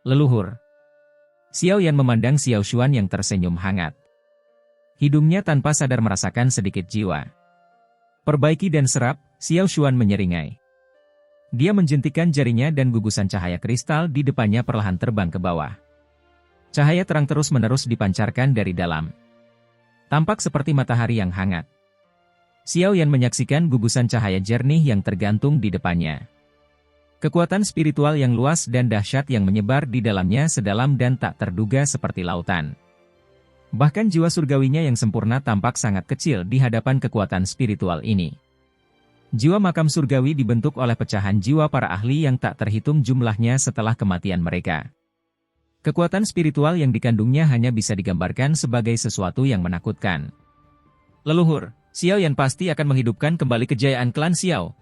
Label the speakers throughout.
Speaker 1: Leluhur. Xiao Yan memandang Xiao Xuan yang tersenyum hangat. Hidungnya tanpa sadar merasakan sedikit jiwa. Perbaiki dan serap, Xiao Xuan menyeringai. Dia menjentikan jarinya dan gugusan cahaya kristal di depannya perlahan terbang ke bawah. Cahaya terang terus-menerus dipancarkan dari dalam. Tampak seperti matahari yang hangat. Xiao Yan menyaksikan gugusan cahaya jernih yang tergantung di depannya. Kekuatan spiritual yang luas dan dahsyat yang menyebar di dalamnya sedalam dan tak terduga seperti lautan. Bahkan jiwa surgawinya yang sempurna tampak sangat kecil di hadapan kekuatan spiritual ini. Jiwa makam surgawi dibentuk oleh pecahan jiwa para ahli yang tak terhitung jumlahnya setelah kematian mereka. Kekuatan spiritual yang dikandungnya hanya bisa digambarkan sebagai sesuatu yang menakutkan. Leluhur, Xiao Yan pasti akan menghidupkan kembali kejayaan klan Xiao.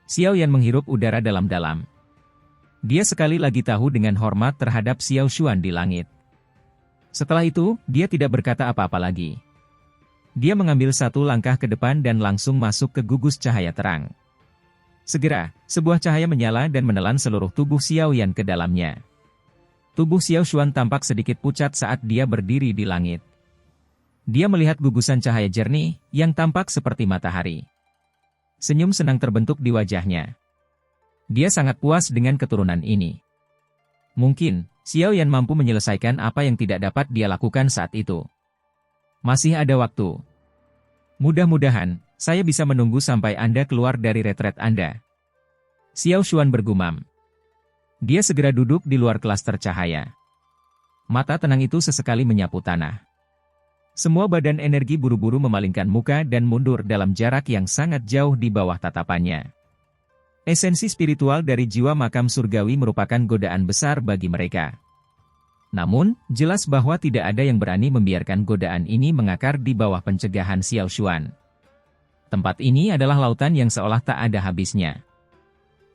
Speaker 1: Xiao Yan menghirup udara dalam-dalam. Dia sekali lagi tahu dengan hormat terhadap Xiao Xuan di langit. Setelah itu, dia tidak berkata apa-apa lagi. Dia mengambil satu langkah ke depan dan langsung masuk ke gugus cahaya terang. Segera, sebuah cahaya menyala dan menelan seluruh tubuh Xiao Yan ke dalamnya. Tubuh Xiao Xuan tampak sedikit pucat saat dia berdiri di langit. Dia melihat gugusan cahaya jernih, yang tampak seperti matahari. Senyum senang terbentuk di wajahnya. Dia sangat puas dengan keturunan ini. Mungkin, Xiao Yan mampu menyelesaikan apa yang tidak dapat dia lakukan saat itu. Masih ada waktu. Mudah-mudahan, saya bisa menunggu sampai Anda keluar dari retret Anda. Xiao Xuan bergumam. Dia segera duduk di luar klaster cahaya. Mata tenang itu sesekali menyapu tanah. Semua badan energi buru-buru memalingkan muka dan mundur dalam jarak yang sangat jauh di bawah tatapannya. Esensi spiritual dari jiwa makam surgawi merupakan godaan besar bagi mereka. Namun, jelas bahwa tidak ada yang berani membiarkan godaan ini mengakar di bawah pencegahan Xiao Xuan. Tempat ini adalah lautan yang seolah tak ada habisnya.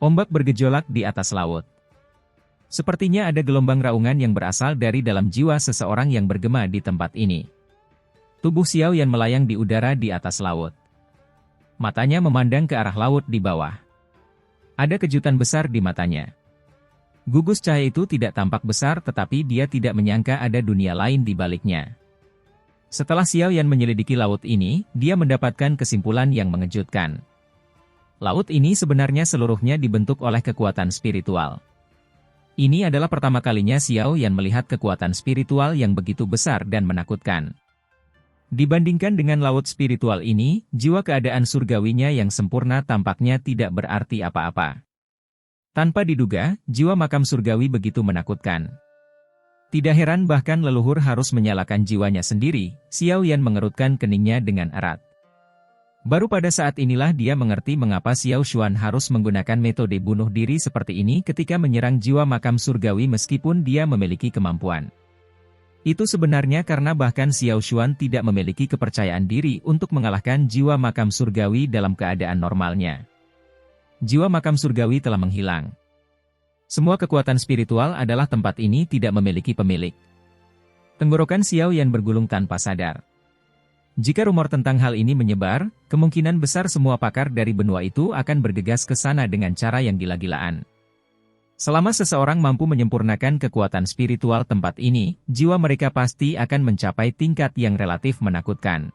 Speaker 1: Ombak bergejolak di atas laut. Sepertinya ada gelombang raungan yang berasal dari dalam jiwa seseorang yang bergema di tempat ini. Tubuh Xiao Yan melayang di udara di atas laut. Matanya memandang ke arah laut di bawah. Ada kejutan besar di matanya. Gugus cahaya itu tidak tampak besar tetapi dia tidak menyangka ada dunia lain di baliknya. Setelah Xiao Yan menyelidiki laut ini, dia mendapatkan kesimpulan yang mengejutkan. Laut ini sebenarnya seluruhnya dibentuk oleh kekuatan spiritual. Ini adalah pertama kalinya Xiao Yan melihat kekuatan spiritual yang begitu besar dan menakutkan. Dibandingkan dengan laut spiritual ini, jiwa keadaan surgawinya yang sempurna tampaknya tidak berarti apa-apa. Tanpa diduga, jiwa makam surgawi begitu menakutkan. Tidak heran bahkan leluhur harus menyalakan jiwanya sendiri, Xiao Yan mengerutkan keningnya dengan erat. Baru pada saat inilah dia mengerti mengapa Xiao Xuan harus menggunakan metode bunuh diri seperti ini ketika menyerang jiwa makam surgawi meskipun dia memiliki kemampuan. Itu sebenarnya karena bahkan Xiao Xuan tidak memiliki kepercayaan diri untuk mengalahkan jiwa makam surgawi dalam keadaan normalnya. Jiwa makam surgawi telah menghilang. Semua kekuatan spiritual adalah tempat ini tidak memiliki pemilik. Tenggorokan Xiao Yan bergulung tanpa sadar. Jika rumor tentang hal ini menyebar, kemungkinan besar semua pakar dari benua itu akan bergegas ke sana dengan cara yang gila-gilaan. Selama seseorang mampu menyempurnakan kekuatan spiritual tempat ini, jiwa mereka pasti akan mencapai tingkat yang relatif menakutkan.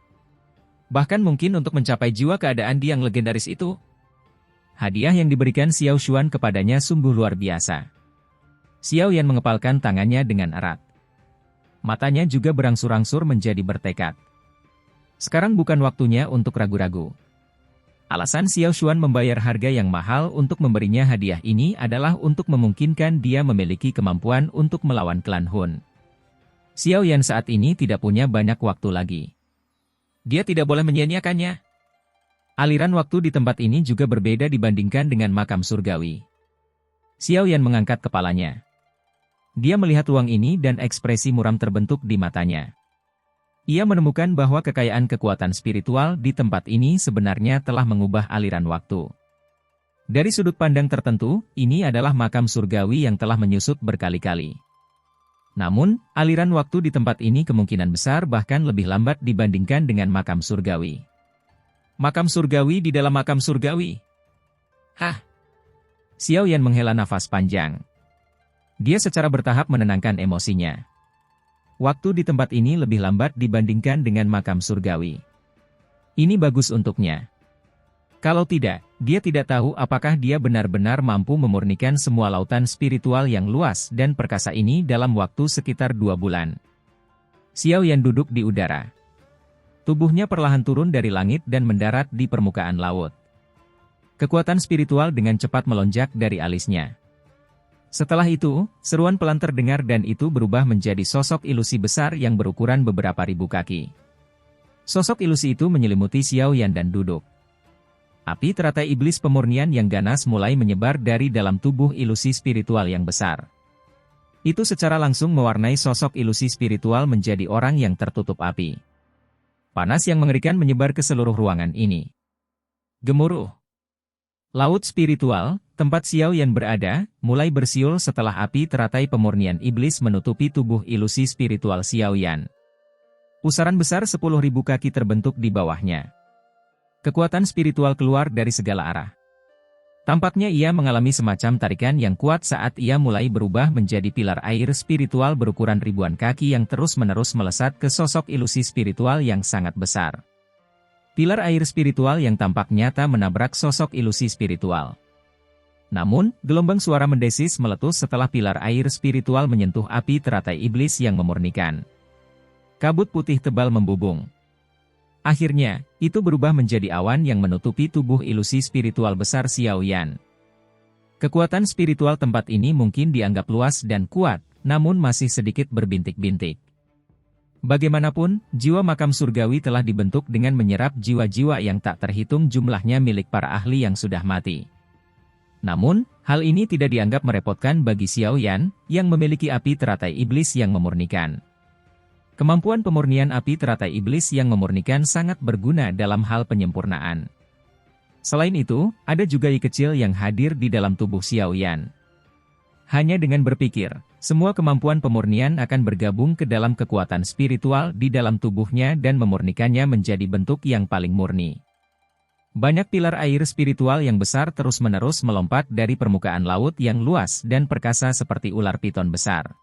Speaker 1: Bahkan mungkin untuk mencapai jiwa keadaan yang legendaris itu. Hadiah yang diberikan Xiao Xuan kepadanya sungguh luar biasa. Xiao Yan mengepalkan tangannya dengan erat. Matanya juga berangsur-angsur menjadi bertekad. Sekarang bukan waktunya untuk ragu-ragu. Alasan Xiao Xuan membayar harga yang mahal untuk memberinya hadiah ini adalah untuk memungkinkan dia memiliki kemampuan untuk melawan klan Hun. Xiao Yan saat ini tidak punya banyak waktu lagi. Dia tidak boleh menyia-nyiakannya. Aliran waktu di tempat ini juga berbeda dibandingkan dengan makam surgawi. Xiao Yan mengangkat kepalanya. Dia melihat ruang ini dan ekspresi muram terbentuk di matanya. Ia menemukan bahwa kekayaan kekuatan spiritual di tempat ini sebenarnya telah mengubah aliran waktu. Dari sudut pandang tertentu, ini adalah makam surgawi yang telah menyusut berkali-kali. Namun, aliran waktu di tempat ini kemungkinan besar bahkan lebih lambat dibandingkan dengan makam surgawi. Makam surgawi di dalam makam surgawi. Hah? Xiao Yan menghela nafas panjang. Dia secara bertahap menenangkan emosinya. Waktu di tempat ini lebih lambat dibandingkan dengan makam surgawi. Ini bagus untuknya. Kalau tidak, dia tidak tahu apakah dia benar-benar mampu memurnikan semua lautan spiritual yang luas dan perkasa ini dalam waktu sekitar 2 bulan. Xiao Yan duduk di udara. Tubuhnya perlahan turun dari langit dan mendarat di permukaan laut. Kekuatan spiritual dengan cepat melonjak dari alisnya. Setelah itu, seruan pelan terdengar dan itu berubah menjadi sosok ilusi besar yang berukuran beberapa ribu kaki. Sosok ilusi itu menyelimuti Xiao Yan dan duduk. Api teratai iblis pemurnian yang ganas mulai menyebar dari dalam tubuh ilusi spiritual yang besar. Itu secara langsung mewarnai sosok ilusi spiritual menjadi orang yang tertutup api. Panas yang mengerikan menyebar ke seluruh ruangan ini. Gemuruh. Laut spiritual, tempat Xiao Yan berada, mulai bersiul setelah api teratai pemurnian iblis menutupi tubuh ilusi spiritual Xiao Yan. Pusaran besar 10.000 kaki terbentuk di bawahnya. Kekuatan spiritual keluar dari segala arah. Tampaknya ia mengalami semacam tarikan yang kuat saat ia mulai berubah menjadi pilar air spiritual berukuran ribuan kaki yang terus-menerus melesat ke sosok ilusi spiritual yang sangat besar. Pilar air spiritual yang tampak nyata menabrak sosok ilusi spiritual. Namun, gelombang suara mendesis meletus setelah pilar air spiritual menyentuh api teratai iblis yang memurnikan. Kabut putih tebal membubung. Akhirnya, itu berubah menjadi awan yang menutupi tubuh ilusi spiritual besar Xiao Yan. Kekuatan spiritual tempat ini mungkin dianggap luas dan kuat, namun masih sedikit berbintik-bintik. Bagaimanapun, jiwa makam surgawi telah dibentuk dengan menyerap jiwa-jiwa yang tak terhitung jumlahnya milik para ahli yang sudah mati. Namun, hal ini tidak dianggap merepotkan bagi Xiao Yan, yang memiliki api teratai iblis yang memurnikan. Kemampuan pemurnian api teratai iblis yang memurnikan sangat berguna dalam hal penyempurnaan. Selain itu, ada juga Yi kecil yang hadir di dalam tubuh Xiao Yan. Hanya dengan berpikir, semua kemampuan pemurnian akan bergabung ke dalam kekuatan spiritual di dalam tubuhnya dan memurnikannya menjadi bentuk yang paling murni. Banyak pilar air spiritual yang besar terus-menerus melompat dari permukaan laut yang luas dan perkasa seperti ular piton besar.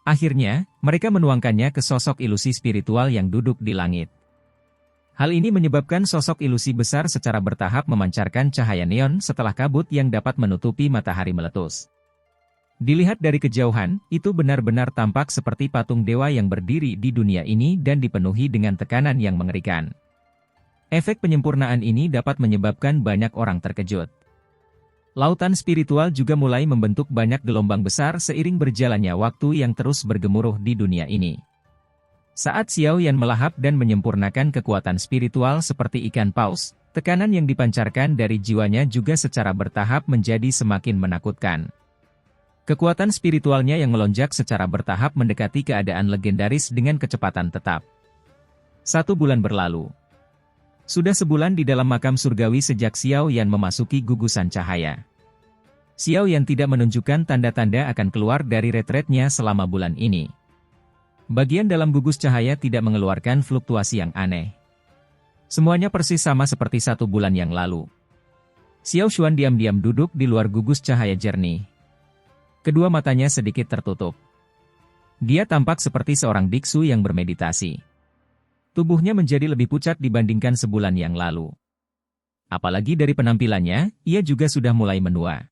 Speaker 1: Akhirnya, mereka menuangkannya ke sosok ilusi spiritual yang duduk di langit. Hal ini menyebabkan sosok ilusi besar secara bertahap memancarkan cahaya neon setelah kabut yang dapat menutupi matahari meletus. Dilihat dari kejauhan, itu benar-benar tampak seperti patung dewa yang berdiri di dunia ini dan dipenuhi dengan tekanan yang mengerikan. Efek penyempurnaan ini dapat menyebabkan banyak orang terkejut. Lautan spiritual juga mulai membentuk banyak gelombang besar seiring berjalannya waktu yang terus bergemuruh di dunia ini. Saat Xiao Yan melahap dan menyempurnakan kekuatan spiritual seperti ikan paus, tekanan yang dipancarkan dari jiwanya juga secara bertahap menjadi semakin menakutkan. Kekuatan spiritualnya yang melonjak secara bertahap mendekati keadaan legendaris dengan kecepatan tetap. 1 bulan berlalu. Sudah sebulan di dalam makam surgawi sejak Xiao Yan memasuki gugusan cahaya. Xiao Yan tidak menunjukkan tanda-tanda akan keluar dari retretnya selama bulan ini. Bagian dalam gugus cahaya tidak mengeluarkan fluktuasi yang aneh. Semuanya persis sama seperti 1 bulan yang lalu. Xiao Xuan diam-diam duduk di luar gugus cahaya jernih. Kedua matanya sedikit tertutup. Dia tampak seperti seorang biksu yang bermeditasi. Tubuhnya menjadi lebih pucat dibandingkan sebulan yang lalu. Apalagi dari penampilannya, ia juga sudah mulai menua.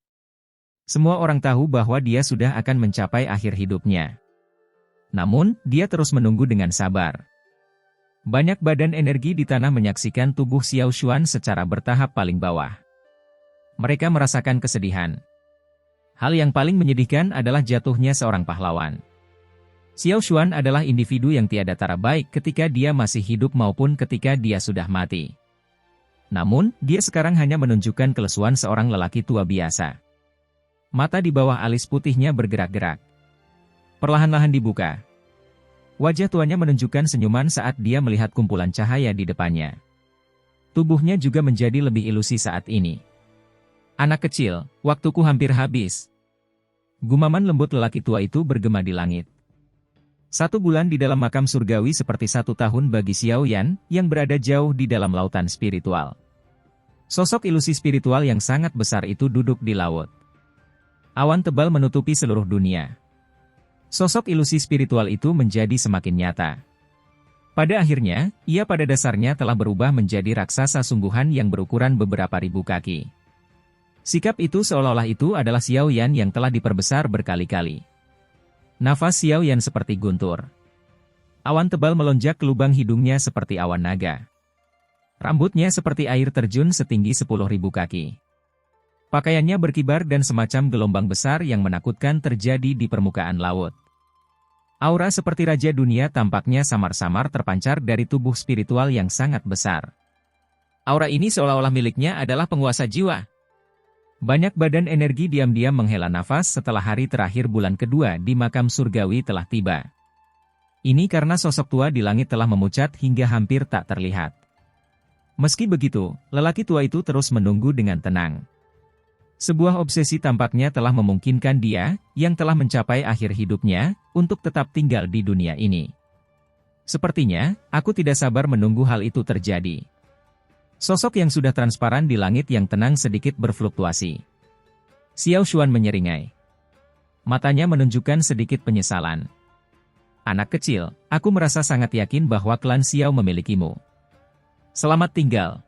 Speaker 1: Semua orang tahu bahwa dia sudah akan mencapai akhir hidupnya. Namun, dia terus menunggu dengan sabar. Banyak badan energi di tanah menyaksikan tubuh Xiao Xuan secara bertahap paling bawah. Mereka merasakan kesedihan. Hal yang paling menyedihkan adalah jatuhnya seorang pahlawan. Xiao Xuan adalah individu yang tiada tara baik ketika dia masih hidup maupun ketika dia sudah mati. Namun, dia sekarang hanya menunjukkan kelesuan seorang lelaki tua biasa. Mata di bawah alis putihnya bergerak-gerak. Perlahan-lahan dibuka. Wajah tuanya menunjukkan senyuman saat dia melihat kumpulan cahaya di depannya. Tubuhnya juga menjadi lebih ilusi saat ini. Anak kecil, waktuku hampir habis. Gumaman lembut lelaki tua itu bergema di langit. 1 bulan di dalam makam surgawi seperti 1 tahun bagi Xiao Yan, yang berada jauh di dalam lautan spiritual. Sosok ilusi spiritual yang sangat besar itu duduk di laut. Awan tebal menutupi seluruh dunia. Sosok ilusi spiritual itu menjadi semakin nyata. Pada akhirnya, ia pada dasarnya telah berubah menjadi raksasa sungguhan yang berukuran beberapa ribu kaki. Sikap itu seolah-olah itu adalah Xiao Yan yang telah diperbesar berkali-kali. Nafas Xiao Yan seperti guntur. Awan tebal melonjak ke lubang hidungnya seperti awan naga. Rambutnya seperti air terjun setinggi 10.000 kaki. Pakaiannya berkibar dan semacam gelombang besar yang menakutkan terjadi di permukaan laut. Aura seperti Raja Dunia tampaknya samar-samar terpancar dari tubuh spiritual yang sangat besar. Aura ini seolah-olah miliknya adalah penguasa jiwa. Banyak badan energi diam-diam menghela nafas setelah hari terakhir bulan kedua di makam surgawi telah tiba. Ini karena sosok tua di langit telah memucat hingga hampir tak terlihat. Meski begitu, lelaki tua itu terus menunggu dengan tenang. Sebuah obsesi tampaknya telah memungkinkan dia, yang telah mencapai akhir hidupnya, untuk tetap tinggal di dunia ini. Sepertinya, aku tidak sabar menunggu hal itu terjadi. Sosok yang sudah transparan di langit yang tenang sedikit berfluktuasi. Xiao Xuan menyeringai. Matanya menunjukkan sedikit penyesalan. Anak kecil, aku merasa sangat yakin bahwa klan Xiao memilikimu. Selamat tinggal.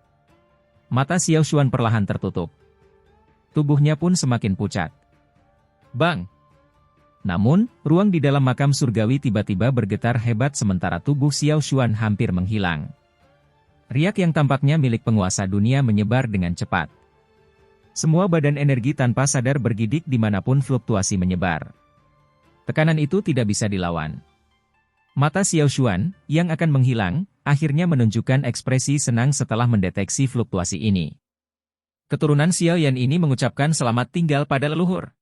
Speaker 1: Mata Xiao Xuan perlahan tertutup. Tubuhnya pun semakin pucat. Bang! Namun, ruang di dalam makam surgawi tiba-tiba bergetar hebat sementara tubuh Xiao Xuan hampir menghilang. Riak yang tampaknya milik penguasa dunia menyebar dengan cepat. Semua badan energi tanpa sadar bergidik dimanapun fluktuasi menyebar. Tekanan itu tidak bisa dilawan. Mata Xiao Xuan, yang akan menghilang, akhirnya menunjukkan ekspresi senang setelah mendeteksi fluktuasi ini. Keturunan Xiao Yan ini mengucapkan selamat tinggal pada leluhur.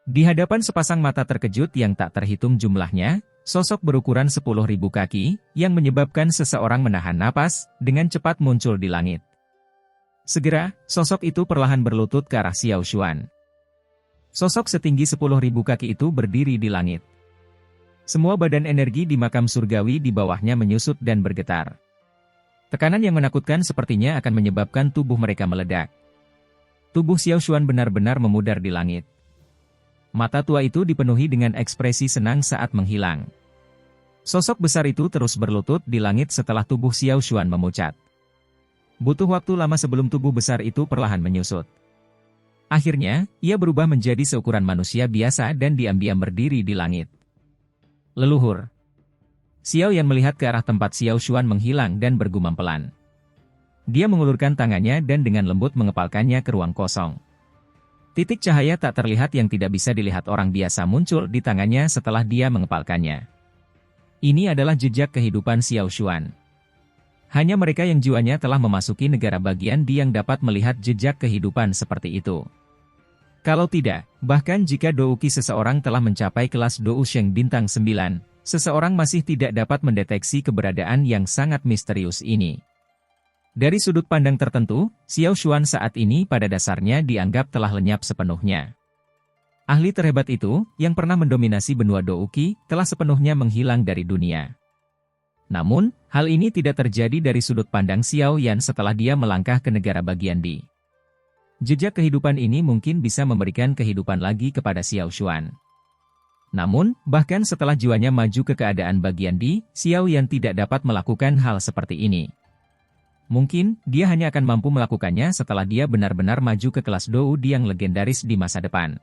Speaker 1: Di hadapan sepasang mata terkejut yang tak terhitung jumlahnya, sosok berukuran 10.000 kaki, yang menyebabkan seseorang menahan napas, dengan cepat muncul di langit. Segera, sosok itu perlahan berlutut ke arah Xiao Xuan. Sosok setinggi 10.000 kaki itu berdiri di langit. Semua badan energi di makam surgawi di bawahnya menyusut dan bergetar. Tekanan yang menakutkan sepertinya akan menyebabkan tubuh mereka meledak. Tubuh Xiao Xuan benar-benar memudar di langit. Mata tua itu dipenuhi dengan ekspresi senang saat menghilang. Sosok besar itu terus berlutut di langit setelah tubuh Xiao Xuan memucat. Butuh waktu lama sebelum tubuh besar itu perlahan menyusut. Akhirnya, ia berubah menjadi seukuran manusia biasa dan diam-diam berdiri di langit. Leluhur. Xiao Yan melihat ke arah tempat Xiao Xuan menghilang dan bergumam pelan. Dia mengulurkan tangannya dan dengan lembut mengepalkannya ke ruang kosong. Titik cahaya tak terlihat yang tidak bisa dilihat orang biasa muncul di tangannya setelah dia mengepalkannya. Ini adalah jejak kehidupan Xiao Xuan. Hanya mereka yang jiwanya telah memasuki negara bagian di yang dapat melihat jejak kehidupan seperti itu. Kalau tidak, bahkan jika douki seseorang telah mencapai kelas Dou Sheng bintang 9, seseorang masih tidak dapat mendeteksi keberadaan yang sangat misterius ini. Dari sudut pandang tertentu, Xiao Xuan saat ini pada dasarnya dianggap telah lenyap sepenuhnya. Ahli terhebat itu, yang pernah mendominasi benua Douki, telah sepenuhnya menghilang dari dunia. Namun, hal ini tidak terjadi dari sudut pandang Xiao Yan setelah dia melangkah ke negara bagian Di. Jejak kehidupan ini mungkin bisa memberikan kehidupan lagi kepada Xiao Xuan. Namun, bahkan setelah jiwanya maju ke keadaan bagian Di, Xiao Yan tidak dapat melakukan hal seperti ini. Mungkin, dia hanya akan mampu melakukannya setelah dia benar-benar maju ke kelas Dou Di yang legendaris di masa depan.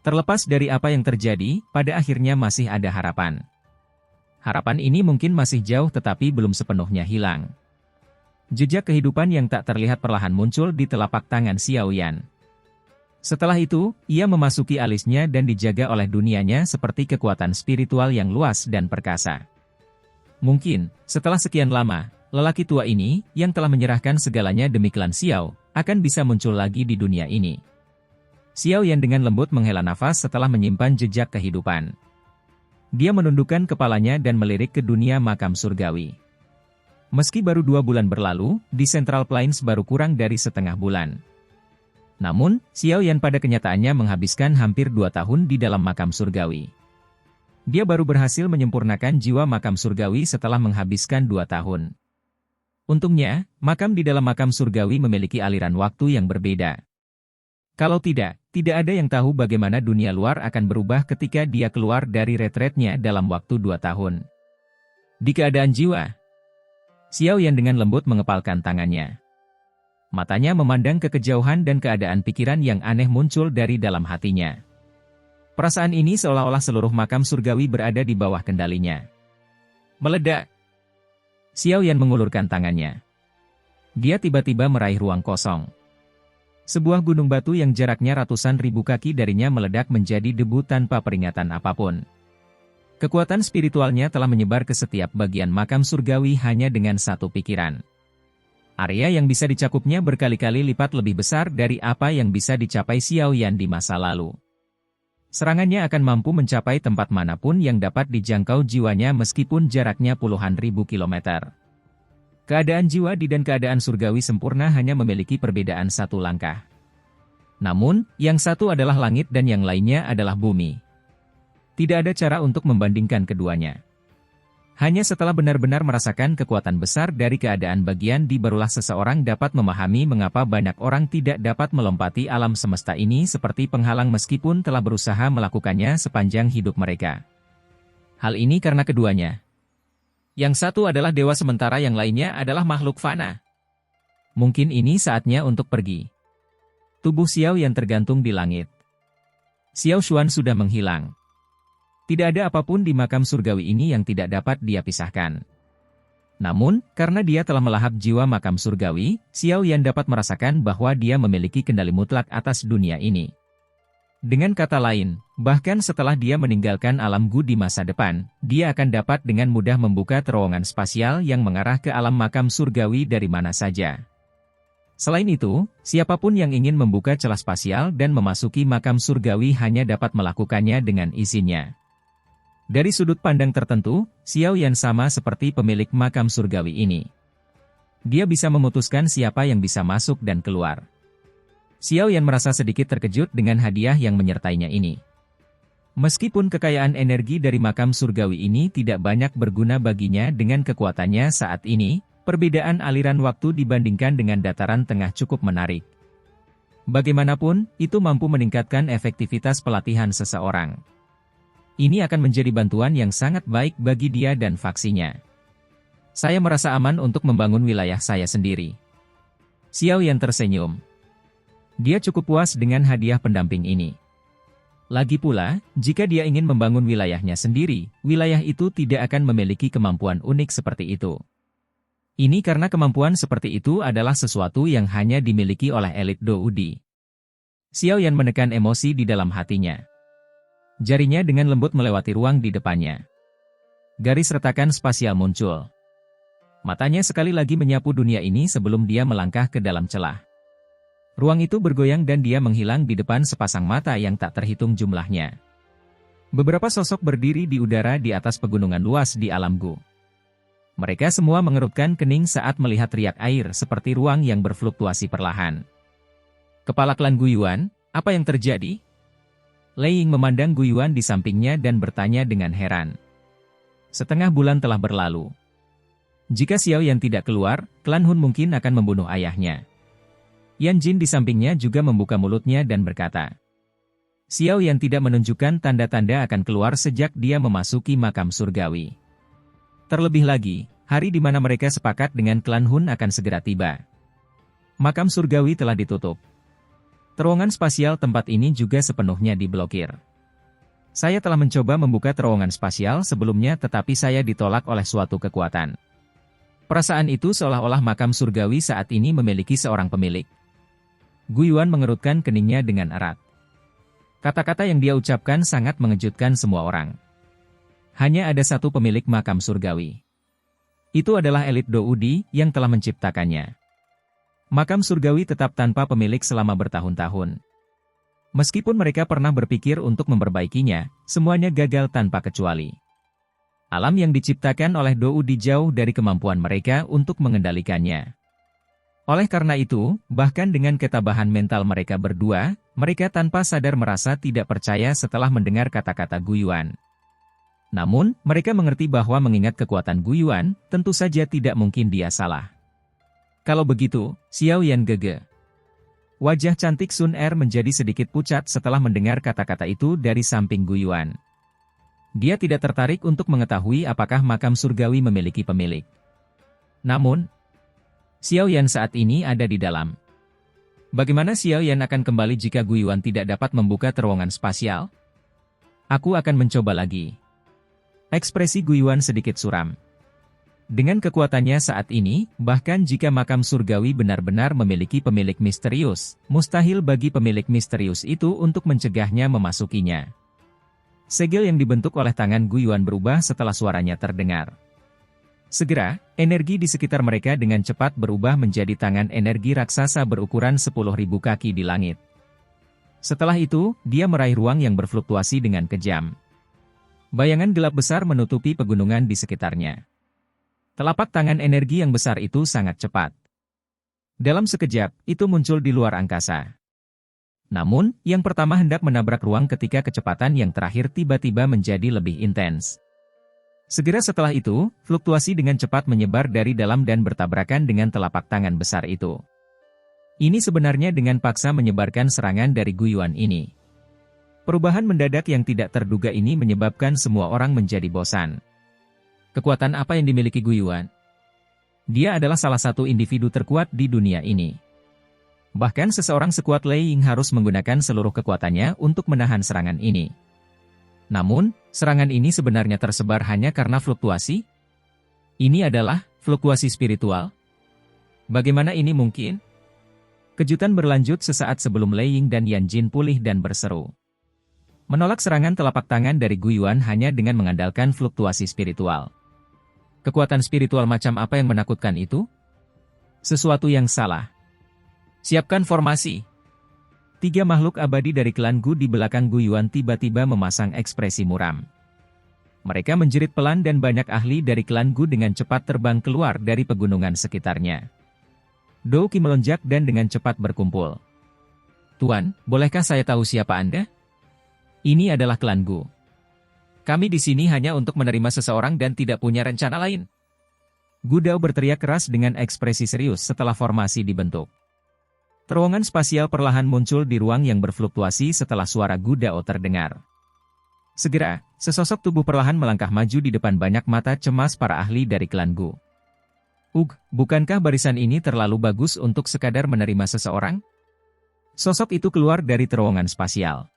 Speaker 1: Terlepas dari apa yang terjadi, pada akhirnya masih ada harapan. Harapan ini mungkin masih jauh tetapi belum sepenuhnya hilang. Jejak kehidupan yang tak terlihat perlahan muncul di telapak tangan Xiao Yan. Setelah itu, ia memasuki alisnya dan dijaga oleh dunianya seperti kekuatan spiritual yang luas dan perkasa. Mungkin, setelah sekian lama, lelaki tua ini, yang telah menyerahkan segalanya demi klan Xiao, akan bisa muncul lagi di dunia ini. Xiao Yan dengan lembut menghela nafas setelah menyimpan jejak kehidupan. Dia menundukkan kepalanya dan melirik ke dunia makam surgawi. Meski baru 2 bulan berlalu, di Central Plains baru kurang dari setengah bulan. Namun, Xiao Yan pada kenyataannya menghabiskan hampir 2 tahun di dalam makam surgawi. Dia baru berhasil menyempurnakan jiwa makam surgawi setelah menghabiskan 2 tahun. Untungnya, makam di dalam makam surgawi memiliki aliran waktu yang berbeda. Kalau tidak, Tidak ada yang tahu bagaimana dunia luar akan berubah ketika dia keluar dari retretnya dalam waktu 2 tahun. Di keadaan jiwa, Xiao Yan dengan lembut mengepalkan tangannya. Matanya memandang ke kejauhan dan keadaan pikiran yang aneh muncul dari dalam hatinya. Perasaan ini seolah-olah seluruh makam surgawi berada di bawah kendalinya. Meledak. Xiao Yan mengulurkan tangannya. Dia tiba-tiba meraih ruang kosong. Sebuah gunung batu yang jaraknya ratusan ribu kaki darinya meledak menjadi debu tanpa peringatan apapun. Kekuatan spiritualnya telah menyebar ke setiap bagian makam surgawi hanya dengan satu pikiran. Area yang bisa dicakupnya berkali-kali lipat lebih besar dari apa yang bisa dicapai Xiao Yan di masa lalu. Serangannya akan mampu mencapai tempat manapun yang dapat dijangkau jiwanya meskipun jaraknya puluhan ribu kilometer. Keadaan jiwa di dan keadaan surgawi sempurna hanya memiliki perbedaan satu langkah. Namun, yang satu adalah langit dan yang lainnya adalah bumi. Tidak ada cara untuk membandingkan keduanya. Hanya setelah benar-benar merasakan kekuatan besar dari keadaan bagian di barulah seseorang dapat memahami mengapa banyak orang tidak dapat melompati alam semesta ini seperti penghalang meskipun telah berusaha melakukannya sepanjang hidup mereka. Hal ini karena keduanya. Yang satu adalah dewa sementara yang lainnya adalah makhluk fana. Mungkin ini saatnya untuk pergi. Tubuh Xiao yang tergantung di langit. Xiao Xuan sudah menghilang. Tidak ada apapun di makam surgawi ini yang tidak dapat dia pisahkan. Namun, karena dia telah melahap jiwa makam surgawi, Xiao Yan dapat merasakan bahwa dia memiliki kendali mutlak atas dunia ini. Dengan kata lain, bahkan setelah dia meninggalkan alam Gu di masa depan, dia akan dapat dengan mudah membuka terowongan spasial yang mengarah ke alam makam surgawi dari mana saja. Selain itu, siapapun yang ingin membuka celah spasial dan memasuki makam surgawi hanya dapat melakukannya dengan izinnya. Dari sudut pandang tertentu, Xiao Yan sama seperti pemilik makam surgawi ini. Dia bisa memutuskan siapa yang bisa masuk dan keluar. Xiao Yan merasa sedikit terkejut dengan hadiah yang menyertainya ini. Meskipun kekayaan energi dari makam surgawi ini tidak banyak berguna baginya dengan kekuatannya saat ini, perbedaan aliran waktu dibandingkan dengan dataran tengah cukup menarik. Bagaimanapun, itu mampu meningkatkan efektivitas pelatihan seseorang. Ini akan menjadi bantuan yang sangat baik bagi dia dan faksinya. Saya merasa aman untuk membangun wilayah saya sendiri. Xiao Yan tersenyum. Dia cukup puas dengan hadiah pendamping ini. Lagi pula, jika dia ingin membangun wilayahnya sendiri, wilayah itu tidak akan memiliki kemampuan unik seperti itu. Ini karena kemampuan seperti itu adalah sesuatu yang hanya dimiliki oleh elit Doudi. Xiao Yan menekan emosi di dalam hatinya. Jarinya dengan lembut melewati ruang di depannya. Garis retakan spasial muncul. Matanya sekali lagi menyapu dunia ini sebelum dia melangkah ke dalam celah. Ruang itu bergoyang dan dia menghilang di depan sepasang mata yang tak terhitung jumlahnya. Beberapa sosok berdiri di udara di atas pegunungan luas di alam Gu. Mereka semua mengerutkan kening saat melihat riak air seperti ruang yang berfluktuasi perlahan. Kepala klan Guyuan, apa yang terjadi? Lei Ying memandang Guyuan di sampingnya dan bertanya dengan heran. Setengah bulan telah berlalu. Jika Xiao Yan tidak keluar, klan Hun mungkin akan membunuh ayahnya. Yan Jin di sampingnya juga membuka mulutnya dan berkata. Xiao Yan tidak menunjukkan tanda-tanda akan keluar sejak dia memasuki makam surgawi. Terlebih lagi, hari di mana mereka sepakat dengan klan Hun akan segera tiba. Makam surgawi telah ditutup. Terowongan spasial tempat ini juga sepenuhnya diblokir. Saya telah mencoba membuka terowongan spasial sebelumnya tetapi saya ditolak oleh suatu kekuatan. Perasaan itu seolah-olah makam surgawi saat ini memiliki seorang pemilik. Guyuan mengerutkan keningnya dengan erat. Kata-kata yang dia ucapkan sangat mengejutkan semua orang. Hanya ada satu pemilik makam surgawi. Itu adalah elit Doudi yang telah menciptakannya. Makam surgawi tetap tanpa pemilik selama bertahun-tahun. Meskipun mereka pernah berpikir untuk memperbaikinya, semuanya gagal tanpa kecuali. Alam yang diciptakan oleh Doudi jauh dari kemampuan mereka untuk mengendalikannya. Oleh karena itu, bahkan dengan ketabahan mental mereka berdua, mereka tanpa sadar merasa tidak percaya setelah mendengar kata-kata Guyuan. Namun, mereka mengerti bahwa mengingat kekuatan Guyuan, tentu saja tidak mungkin dia salah. Kalau begitu, Xiao Yan gege. Wajah cantik Sun Er menjadi sedikit pucat setelah mendengar kata-kata itu dari samping Gu Yuan. Dia tidak tertarik untuk mengetahui apakah makam surgawi memiliki pemilik. Namun, Xiao Yan saat ini ada di dalam. Bagaimana Xiao Yan akan kembali jika Gu Yuan tidak dapat membuka terowongan spasial? Aku akan mencoba lagi. Ekspresi Gu Yuan sedikit suram. Dengan kekuatannya saat ini, bahkan jika makam surgawi benar-benar memiliki pemilik misterius, mustahil bagi pemilik misterius itu untuk mencegahnya memasukinya. Segel yang dibentuk oleh tangan Gu Yuan berubah setelah suaranya terdengar. Segera, energi di sekitar mereka dengan cepat berubah menjadi tangan energi raksasa berukuran 10.000 kaki di langit. Setelah itu, dia meraih ruang yang berfluktuasi dengan kejam. Bayangan gelap besar menutupi pegunungan di sekitarnya. Telapak tangan energi yang besar itu sangat cepat. Dalam sekejap, itu muncul di luar angkasa. Namun, yang pertama hendak menabrak ruang ketika kecepatan yang terakhir tiba-tiba menjadi lebih intens. Segera setelah itu, fluktuasi dengan cepat menyebar dari dalam dan bertabrakan dengan telapak tangan besar itu. Ini sebenarnya dengan paksa menyebarkan serangan dari Gu Yuan ini. Perubahan mendadak yang tidak terduga ini menyebabkan semua orang menjadi bosan. Kekuatan apa yang dimiliki Gu Yuan? Dia adalah salah satu individu terkuat di dunia ini. Bahkan seseorang sekuat Lei Ying harus menggunakan seluruh kekuatannya untuk menahan serangan ini. Namun, serangan ini sebenarnya tersebar hanya karena fluktuasi? Ini adalah fluktuasi spiritual? Bagaimana ini mungkin? Kejutan berlanjut sesaat sebelum Lei Ying dan Yan Jin pulih dan berseru. Menolak serangan telapak tangan dari Gu Yuan hanya dengan mengandalkan fluktuasi spiritual. Kekuatan spiritual macam apa yang menakutkan itu? Sesuatu yang salah. Siapkan formasi. 3 makhluk abadi dari klan Gu di belakang Gu Yuan tiba-tiba memasang ekspresi muram. Mereka menjerit pelan dan banyak ahli dari klan Gu dengan cepat terbang keluar dari pegunungan sekitarnya. Dou Qi melonjak dan dengan cepat berkumpul. Tuan, bolehkah saya tahu siapa Anda? Ini adalah klan Gu. Kami di sini hanya untuk menerima seseorang dan tidak punya rencana lain. Gu Dao berteriak keras dengan ekspresi serius setelah formasi dibentuk. Terowongan spasial perlahan muncul di ruang yang berfluktuasi setelah suara Gu Dao terdengar. Segera, sesosok tubuh perlahan melangkah maju di depan banyak mata cemas para ahli dari klan Gu. Bukankah barisan ini terlalu bagus untuk sekadar menerima seseorang? Sosok itu keluar dari terowongan spasial.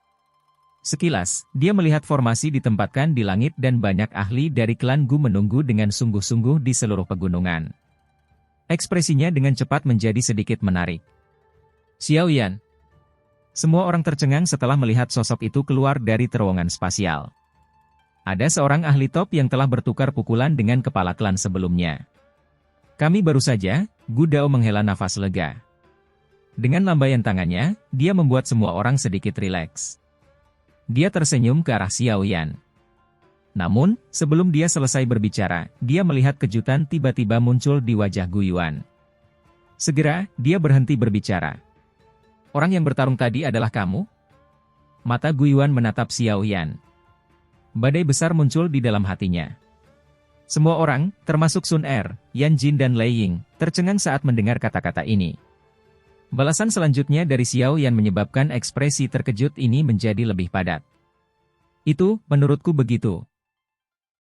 Speaker 1: Sekilas, dia melihat formasi ditempatkan di langit dan banyak ahli dari klan Gu menunggu dengan sungguh-sungguh di seluruh pegunungan. Ekspresinya dengan cepat menjadi sedikit menarik. Xiao Yan. Semua orang tercengang setelah melihat sosok itu keluar dari terowongan spasial. Ada seorang ahli top yang telah bertukar pukulan dengan kepala klan sebelumnya. Kami baru saja, Gu Dao menghela nafas lega. Dengan lambaian tangannya, dia membuat semua orang sedikit rileks. Dia tersenyum ke arah Xiao Yan. Namun, sebelum dia selesai berbicara, dia melihat kejutan tiba-tiba muncul di wajah Gu Yuan. Segera, dia berhenti berbicara. Orang yang bertarung tadi adalah kamu? Mata Gu Yuan menatap Xiao Yan. Badai besar muncul di dalam hatinya. Semua orang, termasuk Sun Er, Yan Jin dan Lei Ying, tercengang saat mendengar kata-kata ini. Balasan selanjutnya dari Xiao Yan menyebabkan ekspresi terkejut ini menjadi lebih padat. Itu, menurutku begitu,